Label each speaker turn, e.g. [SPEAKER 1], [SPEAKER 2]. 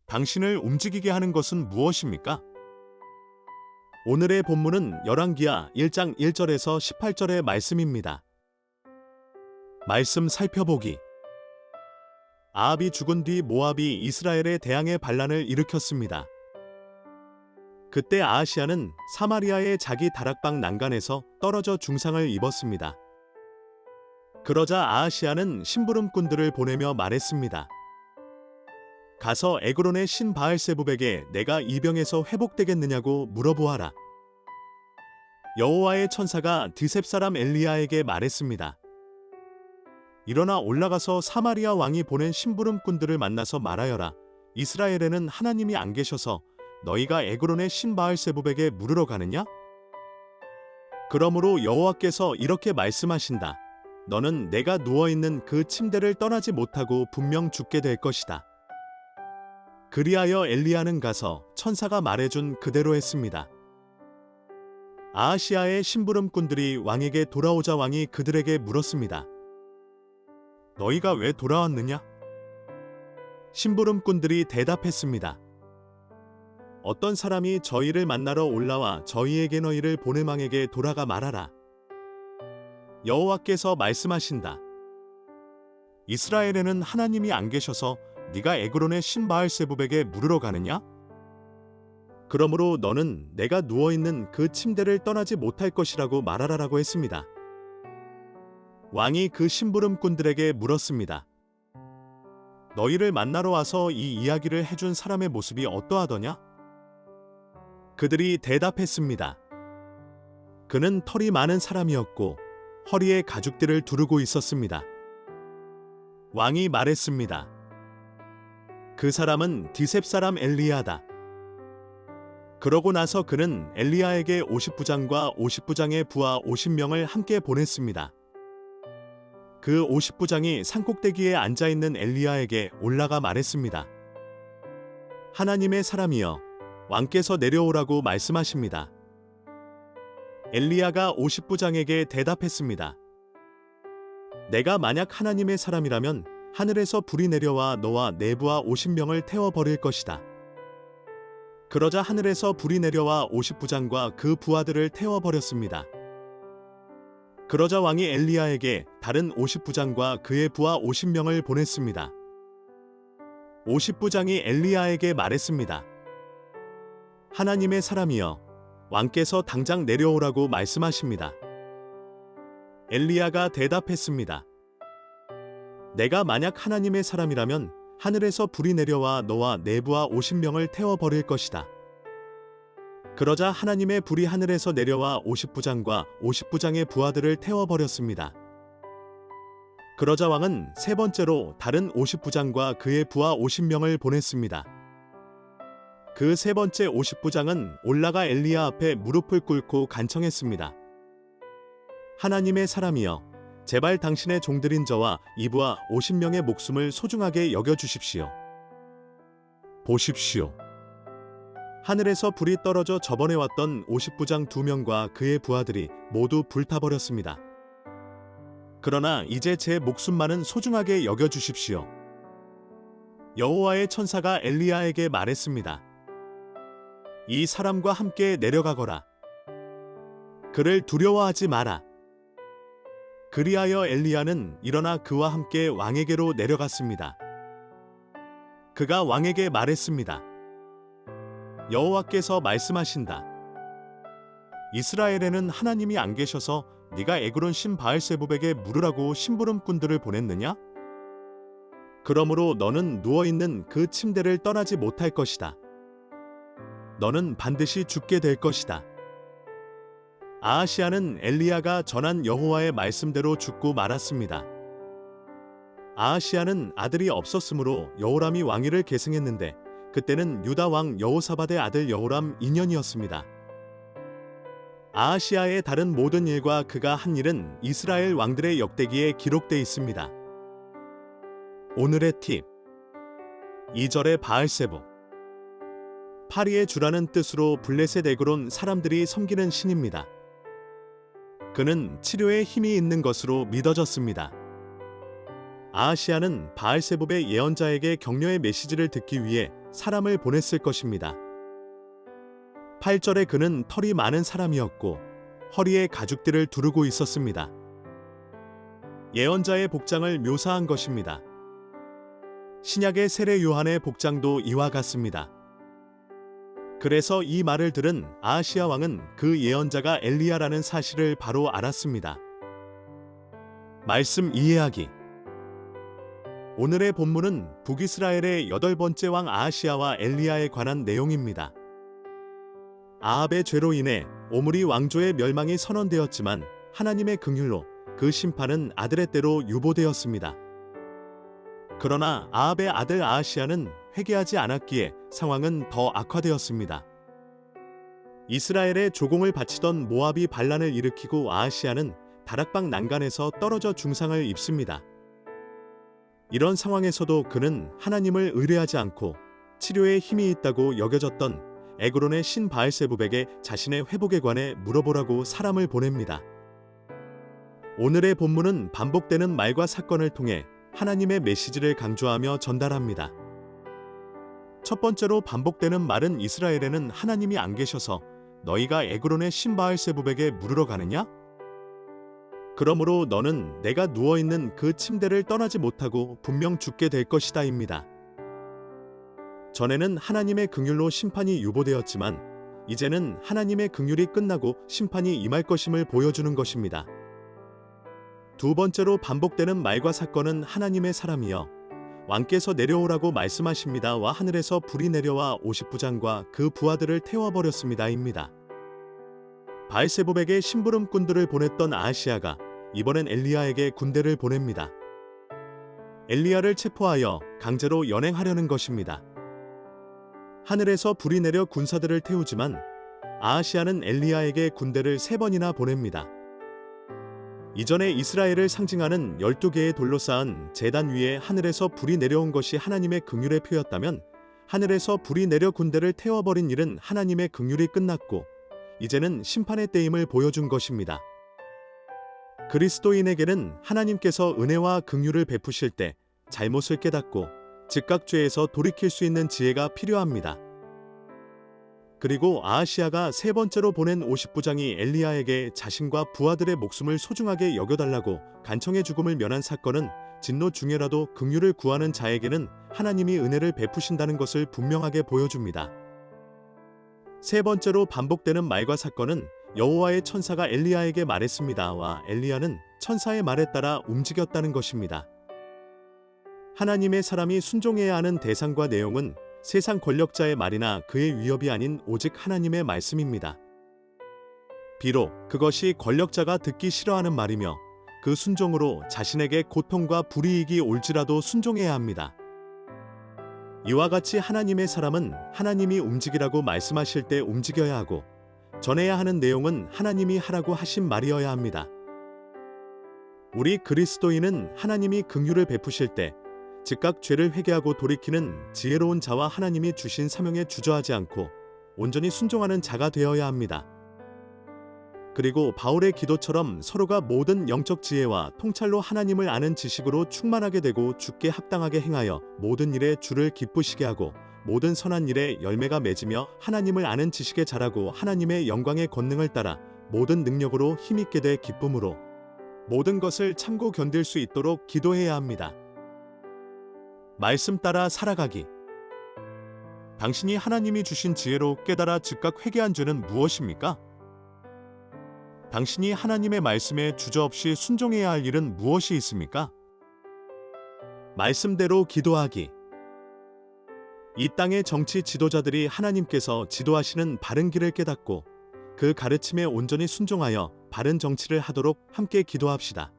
[SPEAKER 1] 당신을 움직이게 하는 것은 무엇입니까? 오늘의 본문은 열왕기하 1장 1절에서 18절의 말씀입니다. 말씀 살펴보기. 아합이 죽은 뒤 모압이 이스라엘에 대항해 반란을 일으켰습니다. 그때 아하시아는 사마리아의 자기 다락방 난간에서 떨어져 중상을 입었습니다. 그러자 아하시아는 심부름꾼들을 보내며 말했습니다. 가서 에그론의 신 바알세붑에게 내가 이 병에서 회복되겠느냐고 물어보아라. 여호와의 천사가 드셉 사람 엘리야에게 말했습니다. 일어나 올라가서 사마리아 왕이 보낸 심부름꾼들을 만나서 말하여라. 이스라엘에는 하나님이 안 계셔서 너희가 에그론의 신 바알세붑에게 물으러 가느냐? 그러므로 여호와께서 이렇게 말씀하신다. 너는 내가 누워있는 그 침대를 떠나지 못하고 분명 죽게 될 것이다. 그리하여 엘리야는 가서 천사가 말해준 그대로 했습니다. 아하시아의 심부름꾼들이 왕에게 돌아오자 왕이 그들에게 물었습니다. 너희가 왜 돌아왔느냐? 심부름꾼들이 대답했습니다. 어떤 사람이 저희를 만나러 올라와 저희에게 너희를 보낼 왕에게 돌아가 말하라. 여호와께서 말씀하신다. 이스라엘에는 하나님이 안 계셔서 네가 에그론의 신 바알세붑에게 물으러 가느냐? 그러므로 너는 내가 누워있는 그 침대를 떠나지 못할 것이라고 말하라라고 했습니다. 왕이 그 심부름꾼들에게 물었습니다. 너희를 만나러 와서 이 이야기를 해준 사람의 모습이 어떠하더냐? 그들이 대답했습니다. 그는 털이 많은 사람이었고 허리에 가죽들을 두르고 있었습니다. 왕이 말했습니다. 그 사람은 드셉 사람 엘리야다. 그러고 나서 그는 엘리야에게 50부장과 50부장의 부하 50명을 함께 보냈습니다. 그 50부장이 산꼭대기에 앉아있는 엘리야에게 올라가 말했습니다. 하나님의 사람이여, 왕께서 내려오라고 말씀하십니다. 엘리야가 50부장에게 대답했습니다. 내가 만약 하나님의 사람이라면 하늘에서 불이 내려와 너와 네 부하 50명을 태워버릴 것이다. 그러자 하늘에서 불이 내려와 50부장과 그 부하들을 태워버렸습니다. 그러자 왕이 엘리야에게 다른 50부장과 그의 부하 50명을 보냈습니다. 50부장이 엘리야에게 말했습니다. 하나님의 사람이여, 왕께서 당장 내려오라고 말씀하십니다. 엘리야가 대답했습니다. 내가 만약 하나님의 사람이라면 하늘에서 불이 내려와 너와 네 부하 50명을 태워버릴 것이다. 그러자 하나님의 불이 하늘에서 내려와 50부장과 50부장의 부하들을 태워버렸습니다. 그러자 왕은 세 번째로 다른 50부장과 그의 부하 50명을 보냈습니다. 그 세 번째 50부장은 올라가 엘리야 앞에 무릎을 꿇고 간청했습니다. 하나님의 사람이여, 제발 당신의 종들인 저와 이 부하 50명의 목숨을 소중하게 여겨주십시오. 보십시오. 하늘에서 불이 떨어져 저번에 왔던 50부장 2명과 그의 부하들이 모두 불타버렸습니다. 그러나 이제 제 목숨만은 소중하게 여겨주십시오. 여호와의 천사가 엘리야에게 말했습니다. 이 사람과 함께 내려가거라. 그를 두려워하지 마라. 그리하여 엘리야는 일어나 그와 함께 왕에게로 내려갔습니다. 그가 왕에게 말했습니다. 여호와께서 말씀하신다. 이스라엘에는 하나님이 안 계셔서 네가 에그론 신 바알세붑에게 물으라고 심부름꾼들을 보냈느냐? 그러므로 너는 누워있는 그 침대를 떠나지 못할 것이다. 너는 반드시 죽게 될 것이다. 아하시아는 엘리야가 전한 여호와의 말씀대로 죽고 말았습니다. 아하시아는 아들이 없었으므로 여호람이 왕위를 계승했는데 그때는 유다 왕 여호사밧의 아들 여호람 2년이었습니다. 아하시아의 다른 모든 일과 그가 한 일은 이스라엘 왕들의 역대기에 기록되어 있습니다. 오늘의 팁. 2절의 바알세붑. 파리의 주라는 뜻으로 블레셋 에그론 사람들이 섬기는 신입니다. 그는 치료에 힘이 있는 것으로 믿어졌습니다. 아하시아는 바알세붑의 예언자에게 격려의 메시지를 듣기 위해 사람을 보냈을 것입니다. 8절에 그는 털이 많은 사람이었고 허리에 가죽띠를 두르고 있었습니다. 예언자의 복장을 묘사한 것입니다. 신약의 세례 요한의 복장도 이와 같습니다. 그래서 이 말을 들은 아하시야 왕은 그 예언자가 엘리야라는 사실을 바로 알았습니다. 말씀 이해하기. 오늘의 본문은 북이스라엘의 8번째 왕 아하시야와 엘리야에 관한 내용입니다. 아합의 죄로 인해 오므리 왕조의 멸망이 선언되었지만 하나님의 긍휼로 그 심판은 아들의 때로 유보되었습니다. 그러나 아합의 아들 아하시야는 회개하지 않았기에 상황은 더 악화되었습니다. 이스라엘의 조공을 바치던 모압이 반란을 일으키고 아하시야는 다락방 난간에서 떨어져 중상을 입습니다. 이런 상황에서도 그는 하나님을 의뢰하지 않고 치료에 힘이 있다고 여겨졌던 에그론의 신 바알세붑에게 자신의 회복에 관해 물어보라고 사람을 보냅니다. 오늘의 본문은 반복되는 말과 사건을 통해 하나님의 메시지를 강조하며 전달합니다. 첫 번째로 반복되는 말은 이스라엘에는 하나님이 안 계셔서 너희가 에그론의 신 바알세붑에게 물으러 가느냐? 그러므로 너는 내가 누워있는 그 침대를 떠나지 못하고 분명 죽게 될 것이다 입니다. 전에는 하나님의 긍휼로 심판이 유보되었지만 이제는 하나님의 긍휼이 끝나고 심판이 임할 것임을 보여주는 것입니다. 두 번째로 반복되는 말과 사건은 하나님의 사람이여 왕께서 내려오라고 말씀하십니다와 하늘에서 불이 내려와 50부장과 그 부하들을 태워버렸습니다 입니다. 바알세붑에게 심부름꾼들을 보냈던 아하시야가 이번엔 엘리야에게 군대를 보냅니다. 엘리야를 체포하여 강제로 연행하려는 것입니다. 하늘에서 불이 내려 군사들을 태우지만 아하시야는 엘리야에게 군대를 3번이나 보냅니다. 이전에 이스라엘을 상징하는 12개의 돌로 쌓은 제단 위에 하늘에서 불이 내려온 것이 하나님의 긍휼의 표였다면 하늘에서 불이 내려 군대를 태워버린 일은 하나님의 긍휼이 끝났고 이제는 심판의 때임을 보여준 것입니다. 그리스도인에게는 하나님께서 은혜와 긍휼을 베푸실 때 잘못을 깨닫고 즉각 죄에서 돌이킬 수 있는 지혜가 필요합니다. 그리고 아하시야가 3번째로 보낸 50부장이 엘리야에게 자신과 부하들의 목숨을 소중하게 여겨달라고 간청의 죽음을 면한 사건은 진노 중에라도 긍휼을 구하는 자에게는 하나님이 은혜를 베푸신다는 것을 분명하게 보여줍니다. 3번째로 반복되는 말과 사건은 여호와의 천사가 엘리야에게 말했습니다와 엘리야는 천사의 말에 따라 움직였다는 것입니다. 하나님의 사람이 순종해야 하는 대상과 내용은 세상 권력자의 말이나 그의 위협이 아닌 오직 하나님의 말씀입니다. 비록 그것이 권력자가 듣기 싫어하는 말이며 그 순종으로 자신에게 고통과 불이익이 올지라도 순종해야 합니다. 이와 같이 하나님의 사람은 하나님이 움직이라고 말씀하실 때 움직여야 하고 전해야 하는 내용은 하나님이 하라고 하신 말이어야 합니다. 우리 그리스도인은 하나님이 긍휼을 베푸실 때 즉각 죄를 회개하고 돌이키는 지혜로운 자와 하나님이 주신 사명에 주저하지 않고 온전히 순종하는 자가 되어야 합니다. 그리고 바울의 기도처럼 서로가 모든 영적 지혜와 통찰로 하나님을 아는 지식으로 충만하게 되고 주께 합당하게 행하여 모든 일에 주를 기쁘시게 하고 모든 선한 일에 열매가 맺으며 하나님을 아는 지식에 자라고 하나님의 영광의 권능을 따라 모든 능력으로 힘있게 돼 기쁨으로 모든 것을 참고 견딜 수 있도록 기도해야 합니다. 말씀 따라 살아가기. 당신이 하나님이 주신 지혜로 깨달아 즉각 회개한 죄는 무엇입니까? 당신이 하나님의 말씀에 주저없이 순종해야 할 일은 무엇이 있습니까? 말씀대로 기도하기. 이 땅의 정치 지도자들이 하나님께서 지도하시는 바른 길을 깨닫고 그 가르침에 온전히 순종하여 바른 정치를 하도록 함께 기도합시다.